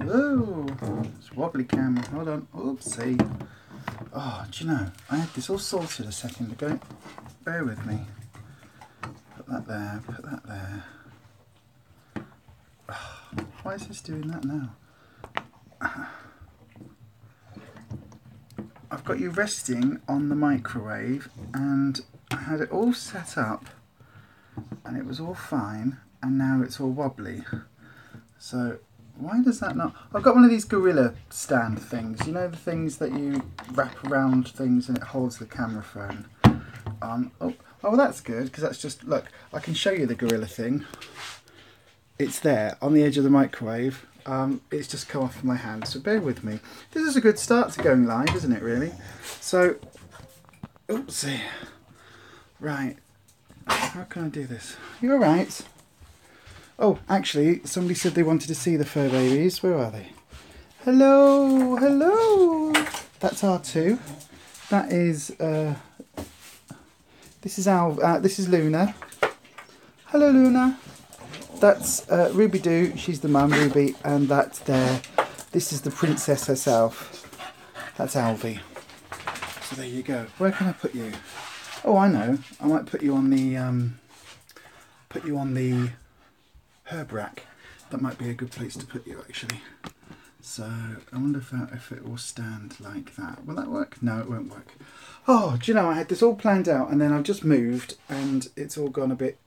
Whoa, it's a wobbly camera. Hold on. Oopsie. Oh, do you know, I had this all sorted a second ago. Bear with me. Put that there, put that there. Oh, why is this doing that now? I've got you resting on the microwave and I had it all set up and it was all fine and now it's all wobbly. So why does that not? I've got one of these gorilla stand things, you know, the things that you wrap around things and it holds the camera phone. Oh well, that's good because that's just, look, I can show you the gorilla thing. It's there on the edge of the microwave. It's just come off my hand, so bear with me. This is a good start to going live, isn't it, really? So, oopsie. Right, how can I do this? You all right? Oh, actually, somebody said they wanted to see the fur babies. Where are they? Hello, hello. That's R2. That is, this is Luna. Hello, Luna. That's Ruby Doo, she's the mum, Ruby, and that's there. This is the princess herself. That's Alvy. So there you go. Where can I put you? Oh, I know. I might put you on the herb rack. That might be a good place to put you, actually. So I wonder if it will stand like that. Will that work? No, it won't work. Oh, do you know, I had this all planned out, and then I've just moved, and it's all gone a bit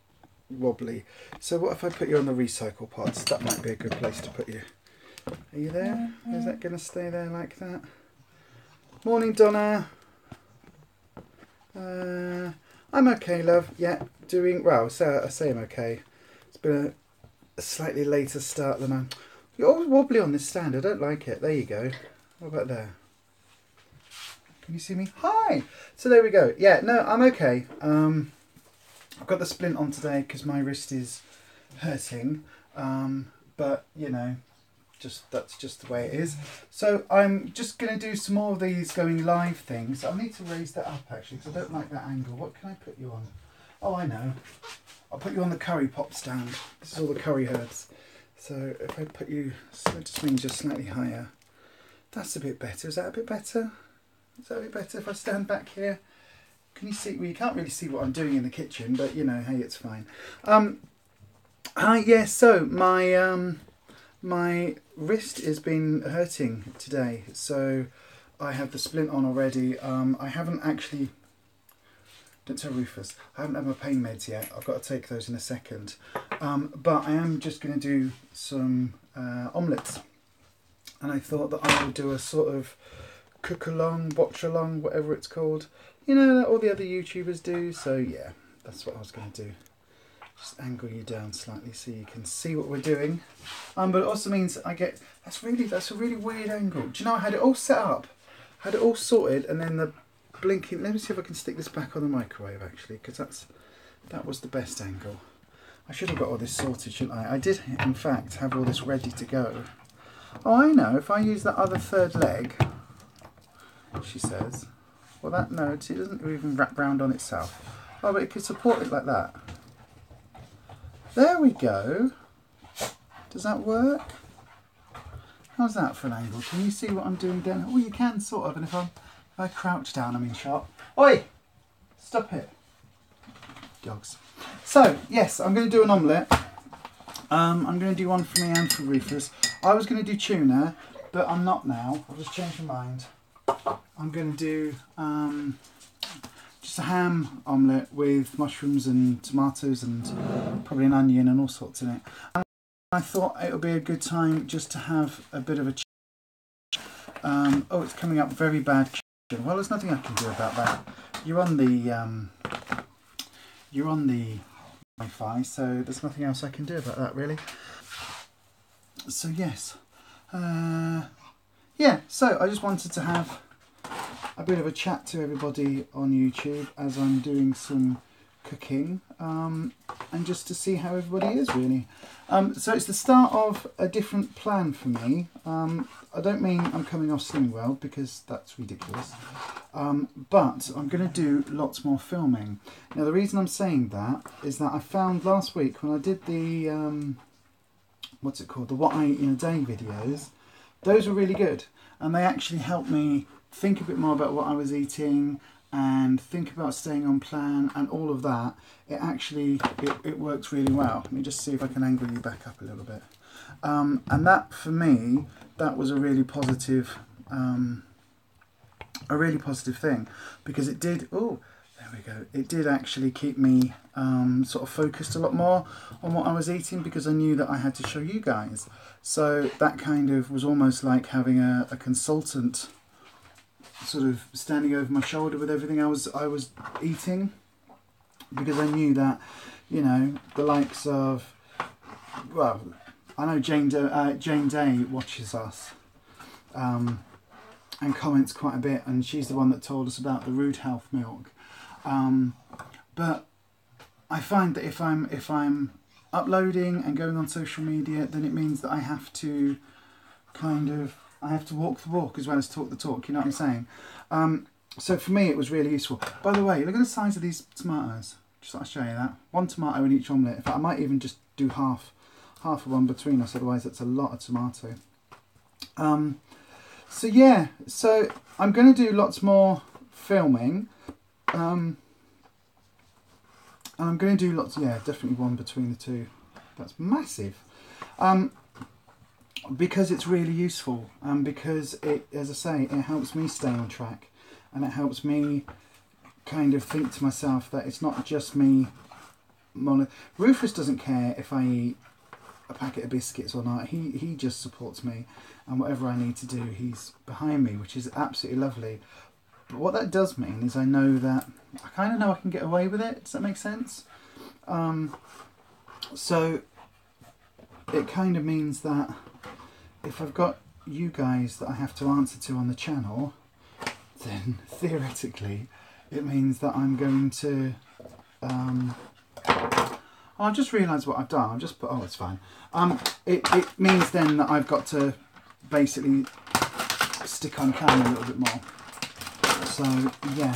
wobbly. So what if I put you on the recycle pods? That might be a good place to put you. Are you there? Is that going to stay there like that? Morning, Donna. I'm okay, love. Yeah, doing well. So I say I'm okay. It's been a slightly later start than I'm. You're always wobbly on this stand. I don't like it. There you go. What about there? Can you see me? Hi. So there we go. Yeah, no, I'm okay. I've got the splint on today because my wrist is hurting, but you know, that's just the way it is. So I'm just going to do some more of these going live things. I need to raise that up actually because I don't like that angle. What can I put you on? Oh, I know. I'll put you on the curry pop stand. This is all the curry herbs. So if I put you, so just means just slightly higher. That's a bit better. Is that a bit better? Is that a bit better if I stand back here? Can you see? Well, you can't really see what I'm doing in the kitchen, but you know, hey, it's fine. Yeah. So my wrist has been hurting today, so I have the splint on already. I haven't actually. Don't tell Ruffus. I haven't had my pain meds yet. I've got to take those in a second. But I am just going to do some omelettes, and I thought that I would do a sort of cook along, watch along, whatever it's called. You know, that all the other YouTubers do. So yeah, that's what I was going to do. Just angle you down slightly so you can see what we're doing. But it also means I get, that's a really weird angle. Do you know, I had it all set up, had it all sorted, and then the blinking, let me see if I can stick this back on the microwave actually, because that was the best angle. I should have got all this sorted, shouldn't I? I did in fact have all this ready to go. Oh, I know, if I use that other third leg, she says, well that, no, it doesn't even wrap round on itself. Oh, but it could support it like that. There we go. Does that work? How's that for an angle? Can you see what I'm doing down? Oh, you can sort of, and if I crouch down, I'm in shot. Oi! Stop it. Dogs. So, yes, I'm going to do an omelette. I'm going to do one for me and for Ruffus. I was going to do tuna, but I'm not now. I've just changed my mind. I'm going to do just a ham omelette with mushrooms and tomatoes and probably an onion and all sorts in it. And I thought it would be a good time just to have a bit of a oh, it's coming up very bad. Well, there's nothing I can do about that. You're on the Wi-Fi, so there's nothing else I can do about that really. So yes, yeah. So I just wanted to have a bit of a chat to everybody on YouTube as I'm doing some cooking, and just to see how everybody is really. So it's the start of a different plan for me. I don't mean I'm coming off slimming well because that's ridiculous, but I'm going to do lots more filming. Now the reason I'm saying that is that I found last week when I did the what's it called, the what I eat in a day videos, those were really good, and they actually helped me think a bit more about what I was eating and think about staying on plan and all of that. It actually, it works really well. Let me just see if I can angle you back up a little bit. And that, for me, that was a really positive thing, because it did, oh, there we go, it did actually keep me sort of focused a lot more on what I was eating, because I knew that I had to show you guys. So that kind of was almost like having a consultant sort of standing over my shoulder with everything I was eating, because I knew that, you know, the likes of, well, I know Jane Day watches us and comments quite a bit, and she's the one that told us about the Rude Health milk. But I find that if I'm uploading and going on social media, then it means that I have to walk the walk as well as talk the talk, you know what I'm saying? So for me it was really useful. By the way, look at the size of these tomatoes. Just thought I'd show you that. 1 tomato in each omelette. In fact, I might even just do half of one between us, otherwise that's a lot of tomato. So yeah, so I'm going to do lots more filming. And I'm going to do lots, yeah, definitely one between the two. That's massive. Because it's really useful, because it, as I say, it helps me stay on track, and it helps me kind of think to myself that it's not just me. Ruffus doesn't care if I eat a packet of biscuits or not. He just supports me, and whatever I need to do, he's behind me, which is absolutely lovely. But what that does mean is I know that I kind of know I can get away with it. Does that make sense? So it kind of means that if I've got you guys that I have to answer to on the channel, then theoretically it means that I'm going to I've just realised what I've done. I've just put, oh, it's fine. It means then that I've got to basically stick on camera a little bit more. So yeah.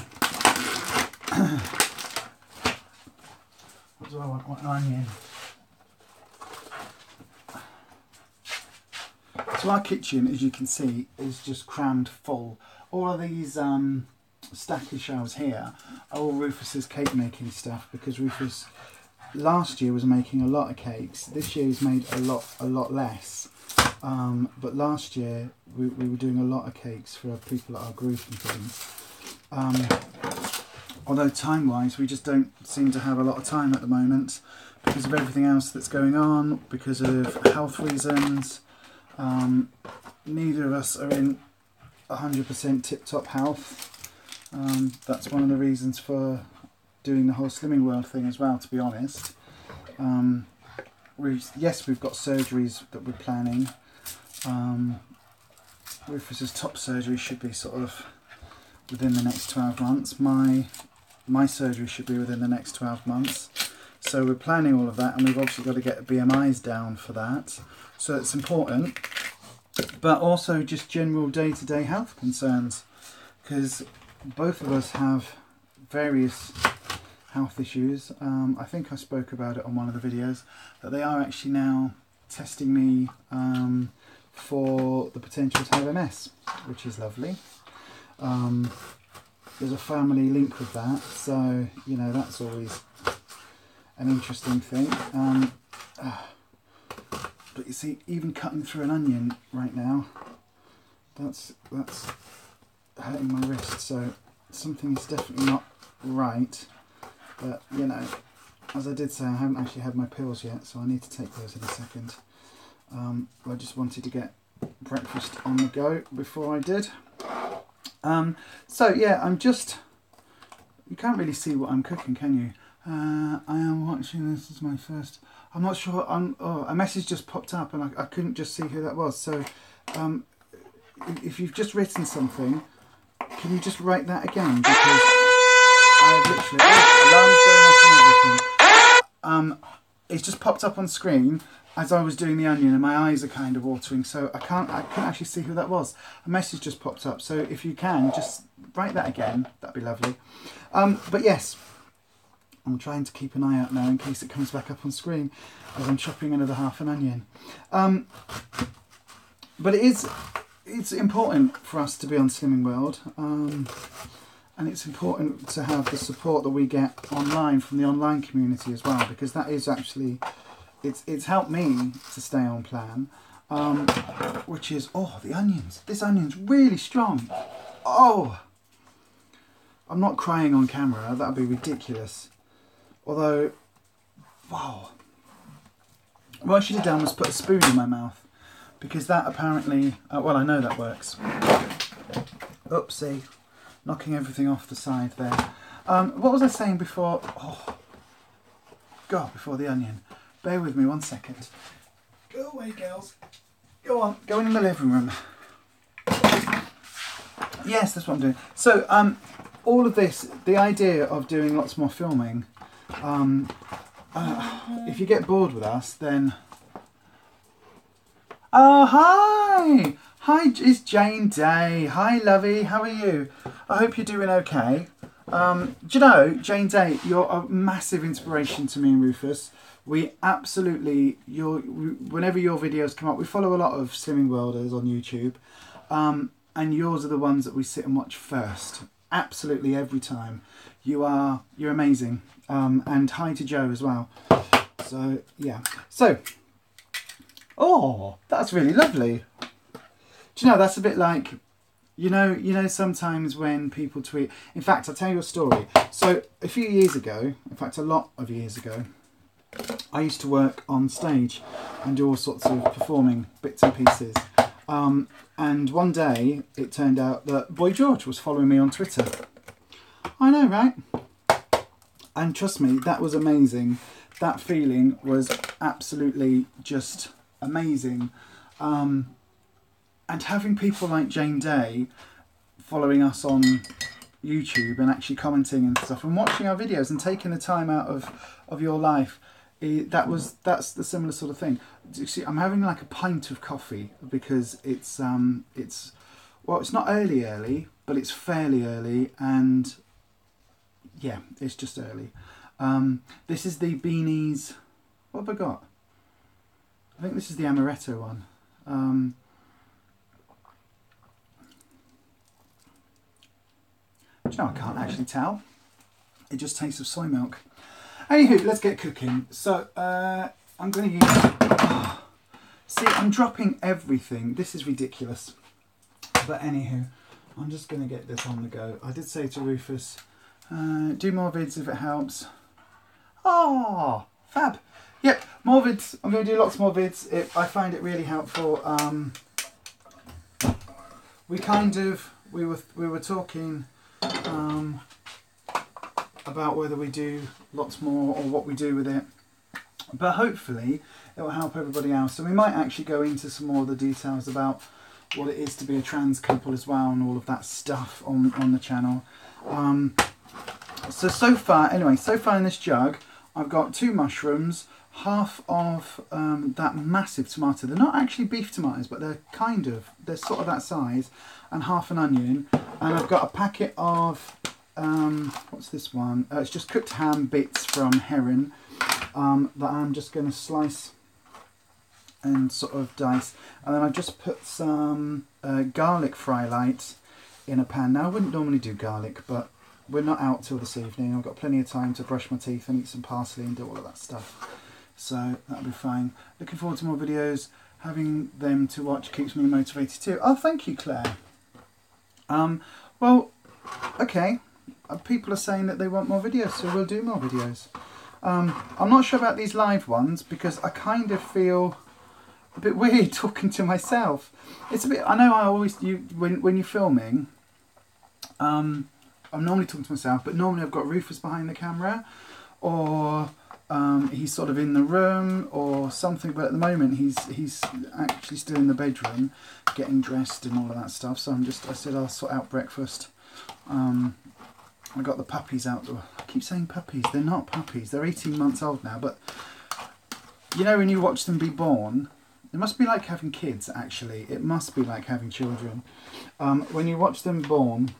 What do I want? I want an onion. So our kitchen, as you can see, is just crammed full. All of these stacky shelves here are all Ruffus's cake making stuff, because Ruffus last year was making a lot of cakes. This year he's made a lot less. But last year we were doing a lot of cakes for people at our group and things. Although time-wise we just don't seem to have a lot of time at the moment because of everything else that's going on, because of health reasons. Neither of us are in 100% tip-top health. That's one of the reasons for doing the whole Slimming World thing as well, to be honest. Yes, we've got surgeries that we're planning. Ruffus's top surgery should be sort of within the next 12 months. My surgery should be within the next 12 months. So we're planning all of that, and we've obviously got to get BMIs down for that. So it's important, but also just general day-to-day health concerns, because both of us have various health issues. I think I spoke about it on one of the videos, that they are actually now testing me for the potential to have MS, which is lovely. There's a family link with that, so you know that's always an interesting thing. But you see, even cutting through an onion right now, that's hurting my wrist, so something is definitely not right. But you know, as I did say, I haven't actually had my pills yet, so I need to take those in a second. I just wanted to get breakfast on the go before I did. So yeah, you can't really see what I'm cooking, can you? I am watching this as my first. I'm not sure. Oh, a message just popped up and I couldn't just see who that was. So if you've just written something, can you just write that again? Because I have literally alarms going off and everything. It's just popped up on screen as I was doing the onion, and my eyes are kind of watering, so I couldn't actually see who that was. A message just popped up, so if you can just write that again, that'd be lovely. But yes, I'm trying to keep an eye out now in case it comes back up on screen as I'm chopping another half an onion. But it is it's important for us to be on Slimming World, and it's important to have the support that we get online from the online community as well, because that is actually, it's helped me to stay on plan, which is, oh, the onions. This onion's really strong. Oh, I'm not crying on camera, that would be ridiculous. Although, wow. What I should have done was put a spoon in my mouth, because that apparently, well, I know that works. Oopsie, knocking everything off the side there. What was I saying before? Oh, God, before the onion. Bear with me 1 second. Go away, girls. Go on, go in the living room. Yes, that's what I'm doing. So, all of this, the idea of doing lots more filming, if you get bored with us, then... Oh, hi! Hi, it's Jane Day. Hi, lovey. How are you? I hope you're doing okay. Do you know, Jane Day, you're a massive inspiration to me and Ruffus. We absolutely, whenever your videos come up, we follow a lot of Slimming Worlders on YouTube, and yours are the ones that we sit and watch first. Absolutely every time. You're amazing. And hi to Joe as well. So yeah. So, oh, that's really lovely. Do you know, that's a bit like, you know sometimes when people tweet, in fact, I'll tell you a story. So a few years ago, in fact a lot of years ago, I used to work on stage and do all sorts of performing bits and pieces. And one day it turned out that Boy George was following me on Twitter. I know, right? And trust me, that was amazing. That feeling was absolutely just amazing. And having people like Jane Day following us on YouTube and actually commenting and stuff and watching our videos and taking the time out of your life, that's the similar sort of thing. You see, I'm having like a pint of coffee because it's well, it's not early, but it's fairly early, and yeah, it's just early. This is the Beanies. What have I got? I think this is the amaretto one. Do you know, I can't actually tell. It just tastes of soy milk. Anywho, let's get cooking. So, I'm going to use... Oh, see, I'm dropping everything. This is ridiculous. But anywho, I'm just going to get this on the go. I did say to Ruffus, do more vids if it helps. Oh, fab. Yep, more vids. I'm going to do lots more vids. I find it really helpful. We were talking... about whether we do lots more or what we do with it, but hopefully it will help everybody else. So we might actually go into some more of the details about what it is to be a trans couple as well, and all of that stuff on the channel. So far in this jug I've got 2 mushrooms, half of that massive tomato. They're not actually beef tomatoes, but they're sort of that size, and half an onion. And I've got a packet of what's this one? It's just cooked ham bits from Heron that I'm just going to slice and sort of dice. And then I've just put some garlic fry light in a pan. Now I wouldn't normally do garlic, but we're not out till this evening. I've got plenty of time to brush my teeth and eat some parsley and do all of that stuff. So that'll be fine. Looking forward to more videos. Having them to watch keeps me motivated too. Oh, thank you, Claire. Well, okay. People are saying that they want more videos, so we'll do more videos. I'm not sure about these live ones because I kind of feel a bit weird talking to myself. It's a bit. I know I always when you're filming. I'm normally talking to myself, but normally I've got Ruffus behind the camera, or he's sort of in the room or something. But at the moment he's actually still in the bedroom, getting dressed and all of that stuff. So I said I'll sort out breakfast. I got the puppies out. I keep saying puppies. They're not puppies. They're 18 months old now. But you know, when you watch them be born, it must be like having kids. Actually, it must be like having children. When you watch them born,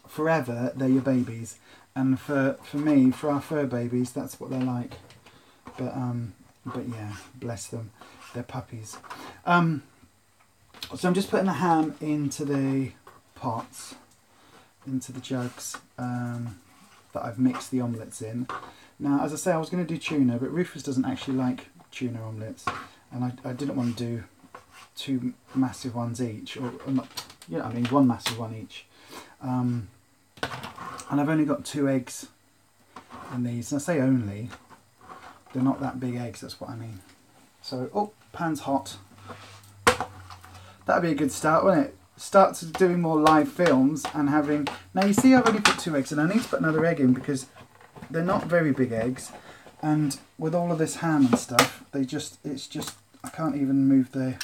forever they're your babies. And for me, for our fur babies, that's what they're like. But yeah, bless them. They're puppies. So I'm just putting the ham into the pots, into the jugs that I've mixed the omelettes in. Now, as I say, I was going to do tuna, but Ruffus doesn't actually like tuna omelettes, and I didn't want to do 2 massive ones each, or not, yeah, I mean 1 massive one each. And I've only got 2 eggs in these, and I say only, they're not that big eggs, that's what I mean. So, oh, pan's hot. That'd be a good start, wouldn't it? Start to doing more live films and having... Now you see I've only put 2 eggs, and I need to put another egg in because they're not very big eggs, and with all of this ham and stuff, it's just I can't even move the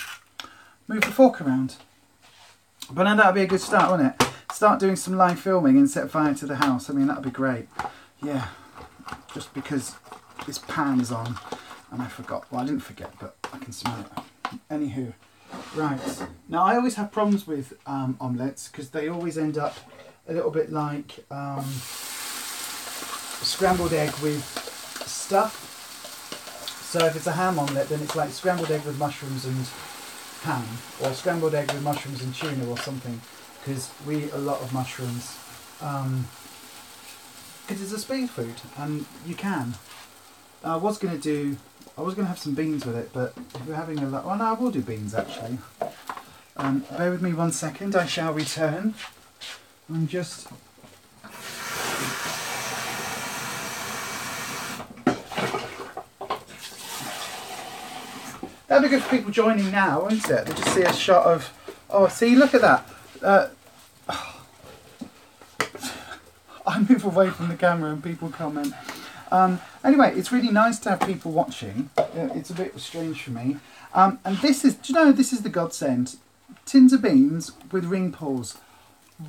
fork around. But now that'd be a good start, wouldn't it? Start doing some live filming and set fire to the house. I mean, that'd be great. Yeah, just because this pan is on and I forgot. Well, I didn't forget, but I can smell it. Anywho. Right, now I always have problems with omelettes because they always end up a little bit like scrambled egg with stuff. So if it's a ham omelette, then it's like scrambled egg with mushrooms and ham, or scrambled egg with mushrooms and tuna or something, because we eat a lot of mushrooms because it's a speed food and you can. I was going to have some beans with it, but if we're having a lot... Well, no, I will do beans, actually. Bear with me 1 second. I shall return. I'm just... That'd be good for people joining now, wouldn't it? They just see a shot of... Oh, see, look at that. I move away from the camera and people comment. Anyway, it's really nice to have people watching. It's a bit strange for me. And this is, do you know, this is the godsend. Tins of beans with ring pulls.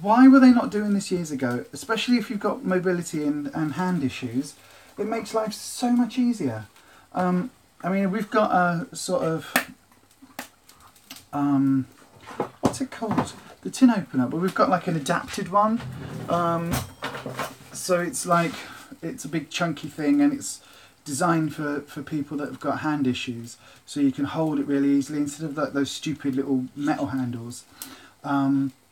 Why were they not doing this years ago? Especially if you've got mobility and hand issues. It makes life so much easier. I mean, we've got a sort of, what's it called? The tin opener, but we've got like an adapted one. So it's like, it's a big chunky thing, and it's designed for people that have got hand issues, so you can hold it really easily instead of like those stupid little metal handles.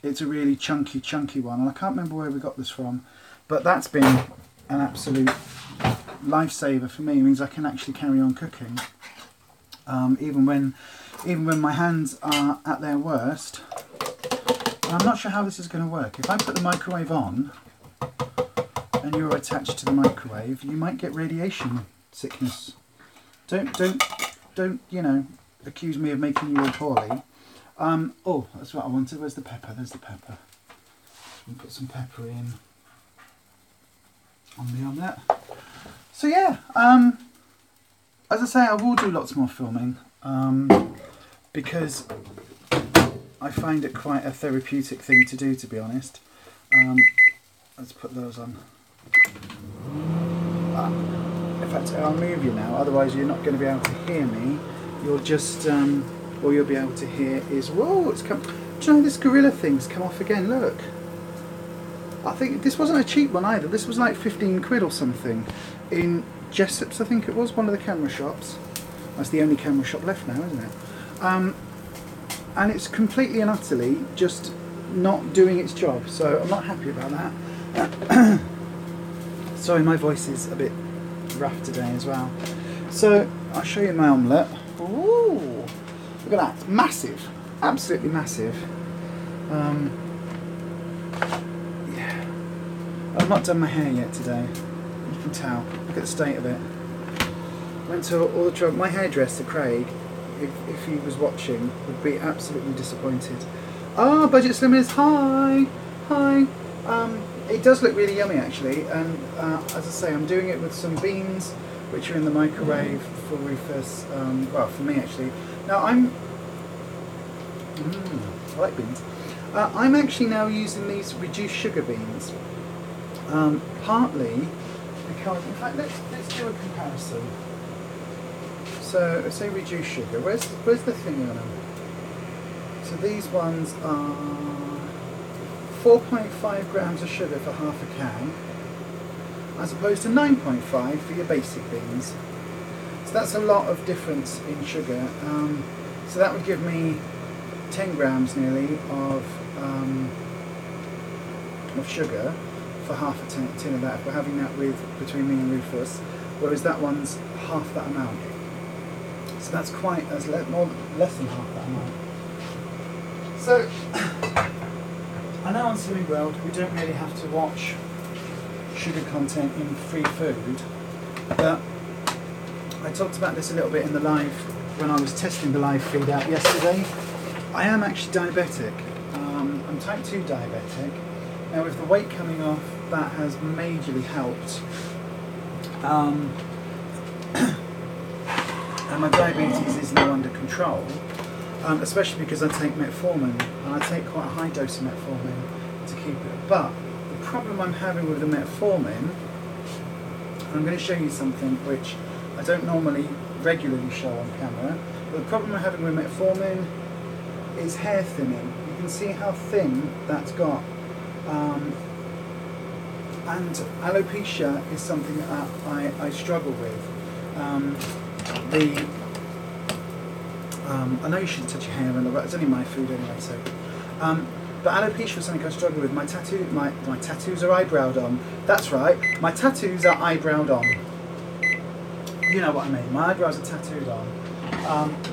It's a really chunky one, and I can't remember where we got this from, but that's been an absolute lifesaver for me. It means I can actually carry on cooking even when my hands are at their worst. And I'm not sure how this is going to work. If I put the microwave on and you're attached to the microwave, you might get radiation sickness. Don't you know, accuse me of making you all poorly. Oh, that's what I wanted. Where's the pepper? There's the pepper. We'll put some pepper in on the omelette. So yeah, as I say, I will do lots more filming because I find it quite a therapeutic thing to do, to be honest. Let's put those on. In fact, I'll move you now, otherwise you're not going to be able to hear me. You'll just, all you'll be able to hear is, whoa, it's come. Do you know this gorilla thing's come off again? Look. I think this wasn't a cheap one either. This was like 15 quid or something in Jessop's, I think it was, one of the camera shops. That's the only camera shop left now, isn't it? And it's completely and utterly just not doing its job, so I'm not happy about that. Sorry, my voice is a bit rough today as well. So I'll show you my omelette. Ooh, look at that, it's massive, absolutely massive. Yeah, I've not done my hair yet today. You can tell. Look at the state of it. Went to all the trouble. My hairdresser, Craig, if he was watching, would be absolutely disappointed. Ah, Budget Slimmers, hi! It does look really yummy actually, and as I say, I'm doing it with some beans, which are in the microwave for Ruffus, well, for me actually. Now I like beans. I'm actually now using these reduced sugar beans, partly because, in fact, let's do a comparison. So, I say reduced sugar. Where's the thing on them? So these ones are 4.5 grams of sugar for half a can, as opposed to 9.5 for your basic beans. So that's a lot of difference in sugar. So that would give me 10 grams nearly of sugar for half a tin of that. If we're having that with between me and Ruffus, whereas that one's half that amount. So that's less than half that amount. So I know on Slimming World we don't really have to watch sugar content in free food, but I talked about this a little bit in the live when I was testing the live feed out yesterday. I am actually diabetic. I'm type 2 diabetic. Now with the weight coming off, that has majorly helped. And my diabetes is now under control, especially because I take metformin, and I take quite a high dose of metformin to keep it. But the problem I'm having with the metformin, I'm going to show you something which I don't normally regularly show on camera, but the problem I'm having with metformin is hair thinning. You can see how thin that's got. And alopecia is something that I struggle with. I know you shouldn't touch your hair, but it's only my food anyway. So, but alopecia is something I struggle with. My tattoos are eyebrowed on. That's right, my tattoos are eyebrowed on. You know what I mean. My eyebrows are tattooed on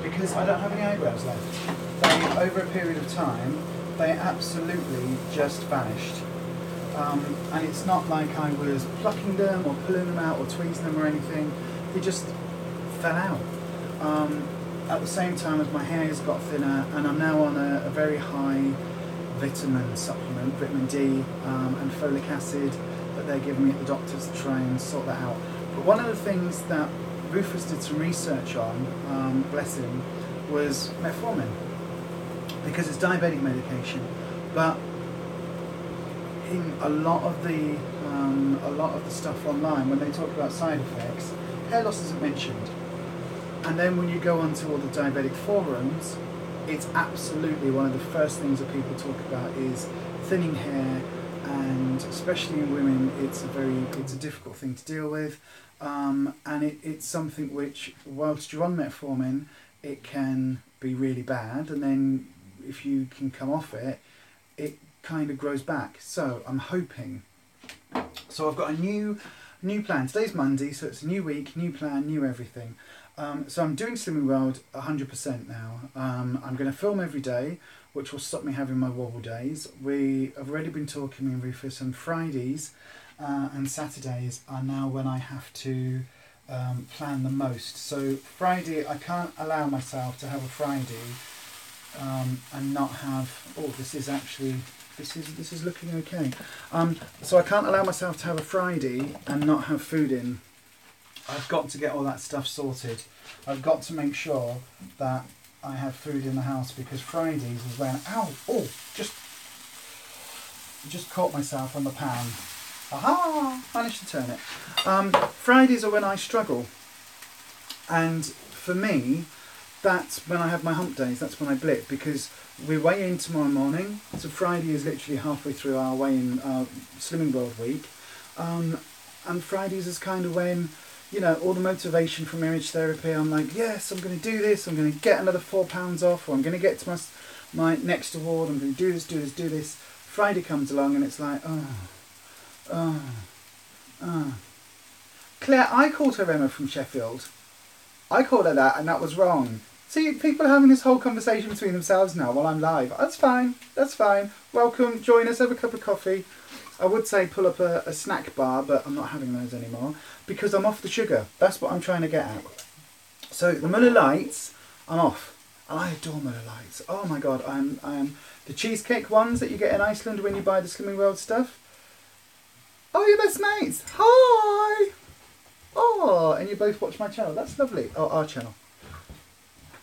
because I don't have any eyebrows left. Over a period of time, they absolutely just vanished. And it's not like I was plucking them or pulling them out or tweezing them or anything. They just fell out. At the same time as my hair has got thinner, and I'm now on a very high vitamin supplement, vitamin D and folic acid that they're giving me at the doctors to try and sort that out. But one of the things that Ruffus did some research on, bless him, was metformin, because it's diabetic medication. But in a lot of the stuff online, when they talk about side effects, hair loss isn't mentioned. And then when you go onto all the diabetic forums, it's absolutely one of the first things that people talk about is thinning hair, and especially in women, it's a difficult thing to deal with, and it's something which, whilst you're on metformin, it can be really bad, and then if you can come off it, it kind of grows back. So I'm hoping. So I've got a new plan. Today's Monday, so it's a new week, new plan, new everything. So I'm doing Slimming World 100% now. I'm going to film every day, which will stop me having my wobble days. We have already been talking in Ruffus, and Fridays and Saturdays are now when I have to plan the most. So Friday, I can't allow myself to have a Friday and not have. Oh, this is looking okay. So I can't allow myself to have a Friday and not have food in. I've got to get all that stuff sorted. I've got to make sure that I have food in the house, because Fridays is when, just caught myself on the pan. Aha! Managed to turn it. Fridays are when I struggle. And for me, that's when I have my hump days. That's when I blip, because we weigh in tomorrow morning. So Friday is literally halfway through our weigh-in Slimming World week. And Fridays is kind of when, you know, all the motivation from image therapy, I'm like, yes, I'm going to do this, I'm going to get another 4 pounds off, or I'm going to get to my next award, I'm going to do this. Friday comes along and it's like, Claire, I called her Emma from Sheffield. I called her that, and that was wrong. See, people are having this whole conversation between themselves now while I'm live. That's fine. Welcome, join us, have a cup of coffee. I would say pull up a snack bar, but I'm not having those anymore because I'm off the sugar. That's what I'm trying to get at. So the Muller Lights, I'm off. I adore Muller Lights. Oh my god, I am the cheesecake ones that you get in Iceland when you buy the Slimming World stuff. Oh, you're best mates. Hi. Oh, and you both watch my channel. That's lovely. Oh, our channel.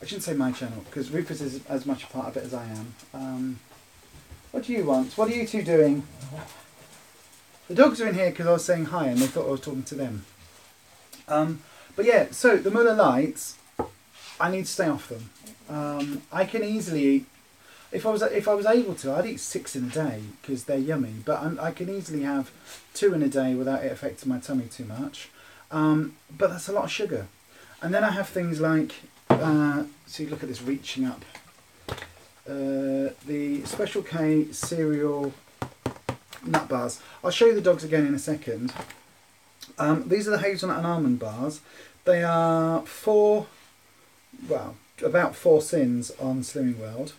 I shouldn't say my channel, because Ruffus is as much a part of it as I am. What do you want? What are you two doing? The dogs are in here because I was saying hi and they thought I was talking to them. But yeah, so the Muller Lights, I need to stay off them. I can easily eat, if I was able to, I'd eat 6 in a day because they're yummy. But I can easily have 2 in a day without it affecting my tummy too much. But that's a lot of sugar. And then I have things like, see, look at this reaching up. the Special K cereal nut bars. I'll show you the dogs again in a second. These are the hazelnut and almond bars. They are about 4 sins on Slimming World.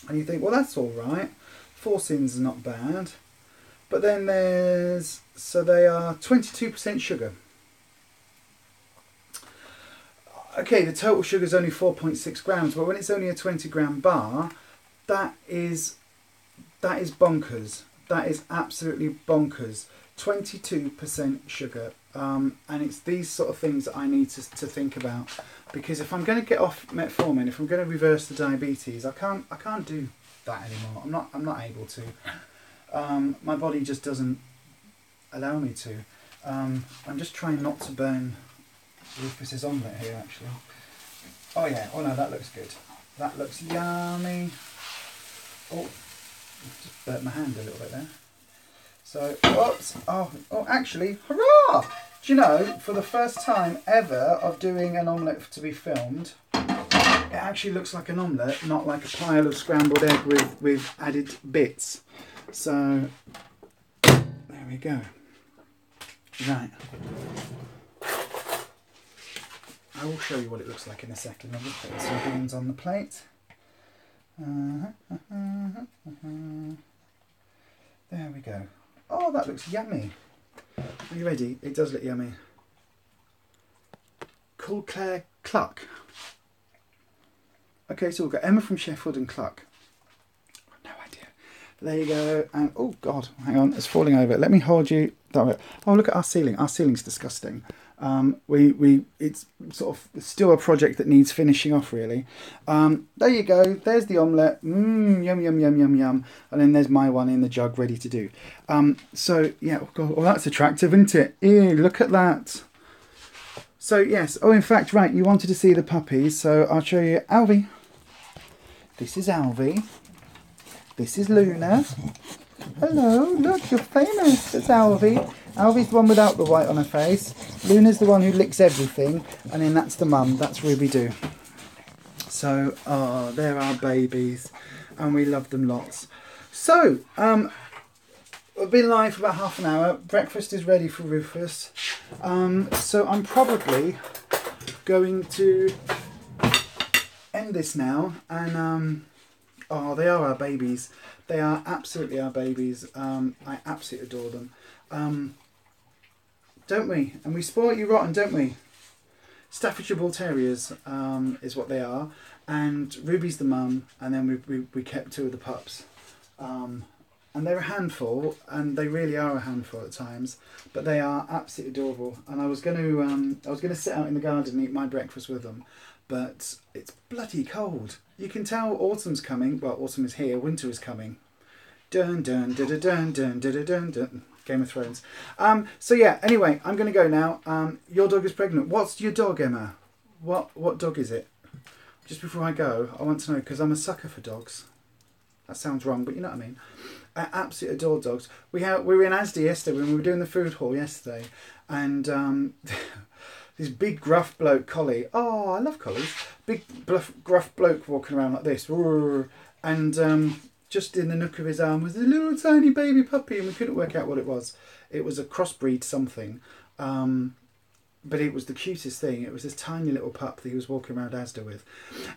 And you think, well, that's all right. 4 sins is not bad. But then they are 22% sugar. Okay, the total sugar is only 4.6 grams, but when it's only a 20-gram bar, that is bonkers. That is absolutely bonkers. 22% sugar. And it's these sort of things that I need to think about, because if I'm going to get off metformin, if I'm going to reverse the diabetes, I can't do that anymore. I'm not able to. My body just doesn't allow me to. I'm just trying not to burn Rufus's omelette here, actually. Oh yeah, oh no, that looks good. That looks yummy. Oh, just burnt my hand a little bit there. So, oops, oh, actually, hurrah! Do you know, for the first time ever of doing an omelette to be filmed, it actually looks like an omelette, not like a pile of scrambled egg with added bits. So, there we go. Right. I will show you what it looks like in a second. I'll just put some beans on the plate. There we go. Oh, that looks yummy. Are you ready? It does look yummy. Cool Claire Cluck. Okay, so we've got Emma from Sheffield and Cluck. No idea. There you go. And oh God, hang on, it's falling over. Let me hold you that way. Oh, look at our ceiling. Our ceiling's disgusting. It's sort of still a project that needs finishing off, really. There you go. There's the omelette. Yum, yum, yum, yum, yum. And then there's my one in the jug ready to do. So yeah, oh God, oh, that's attractive, isn't it? Ew, look at that. So yes, oh in fact, right, you wanted to see the puppies, so I'll show you Alvy. This is Alvy. This is Luna. Hello, look, you're famous. That's Alvy. Alvy's the one without the white on her face. Luna's the one who licks everything. And then that's the mum. That's Ruby Doo. So, oh, they're our babies. And we love them lots. So, we've been live for about half an hour. Breakfast is ready for Rufus. So I'm probably going to end this now. And, oh, they are our babies. They are absolutely our babies. I absolutely adore them. Don't we? And we spoil you rotten, don't we? Staffordshire Bull Terriers is what they are. And Ruby's the mum. And then we kept 2 of the pups. And they're a handful. And they really are a handful at times. But they are absolutely adorable. And I was going to sit out in the garden and eat my breakfast with them. But it's bloody cold. You can tell autumn's coming. Well, autumn is here. Winter is coming. Dun dun dun dun dun dun dun dun. Game of Thrones. So yeah. Anyway, I'm going to go now. Your dog is pregnant. What's your dog, Emma? What dog is it? Just before I go, I want to know, because I'm a sucker for dogs. That sounds wrong, but you know what I mean. I absolutely adore dogs. We were in Asda yesterday when we were doing the food haul yesterday, and this big gruff bloke collie. Oh, I love collies. Big gruff bloke walking around like this, and just in the nook of his arm was a little tiny baby puppy, and we couldn't work out what it was. It was a crossbreed something, but it was the cutest thing. It was this tiny little pup that he was walking around Asda with.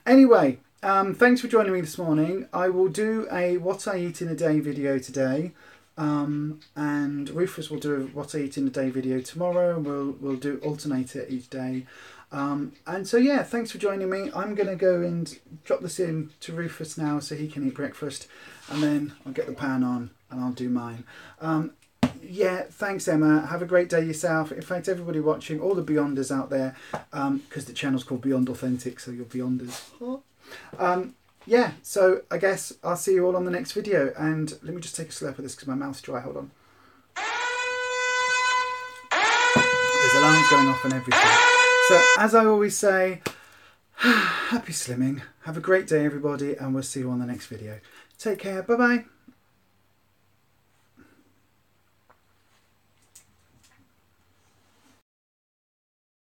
Anyway, thanks for joining me this morning. I will do a What I Eat in a Day video today. And Rufus will do a What I Eat in a Day video tomorrow, and we'll do alternate it each day. And so yeah, thanks for joining me. I'm going to go and drop this in to Rufus now so he can eat breakfast, and then I'll get the pan on and I'll do mine. Yeah, thanks Emma. Have a great day yourself. In fact, everybody watching, all the Beyonders out there, because the channel's called Beyond Authentic, so you're Beyonders. Yeah, so I guess I'll see you all on the next video. And let me just take a slurp of this because my mouth's dry. Hold on. There's alarms going off and everything. So as I always say, happy slimming. Have a great day, everybody, and we'll see you on the next video. Take care. Bye-bye.